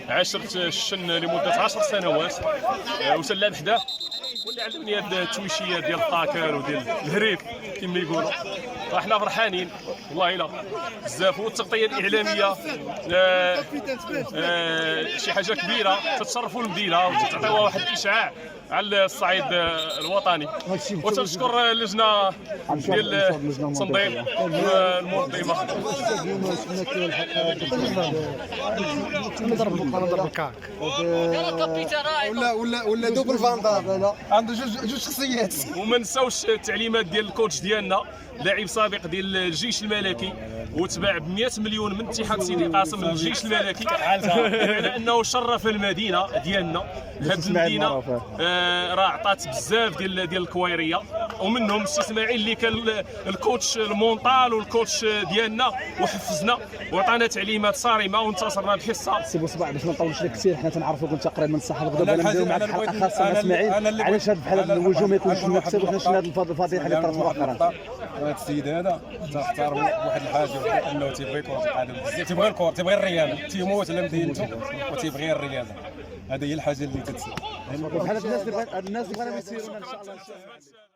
عاشرت الشن لمده 10 سنوات وسلام حداه، واللي علمني هاد التويشيه ديال الطاكر وديال الهريف كما يقولوا. فاحنا فرحانين والله الا بزاف، والتغطيه الاعلاميه شي حاجه كبيره تتشرفوا المدينه وتعطيوها واحد الاشعاع على الصعيد الوطني. وتنشكر اللجنه ديال التنظيم المنظمه. ولا دوبل فاندار عنده جوج شخصيات. وما نساوش التعليمات ديال الكوتش ديالنا، لاعب سابق ديال الجيش الملكي وتباع ب 100 مليون من اتحاد سيدي قاسم للجيش الملكي، على انه شرف المدينه ديالنا. هذه المدينه راه عطات بزاف ديال الكويريه، ومنهم السي اسماعيل اللي كان الكوتش المونطال والكوتش ديالنا، وحفزنا وعطانا تعليمات صارمه وانتصرنا بحصه. سي بوصباح باش ما نطولش لك كثير، حنا تنعرفوا كنت تقريبا من الصحه الغداء، انا نديروا معك حلقه خاصه مع اسماعيل علاش هذا بحال هذا الوجوه ما يكونش مكتسب، وحنا شفنا هذه الفضيحه اللي طرات مؤخرا. هذا السيد هذا تختار واحد الحاجه انه تيبغي كره القدم بزاف، تيبغي الكره، تيبغي الرياضه، تيموت على مدينته وتيبغي الرياضه. هذه هي الحاجه اللي تتسمى بحال الناس اللي بغاو يسيرونا ان شاء الله.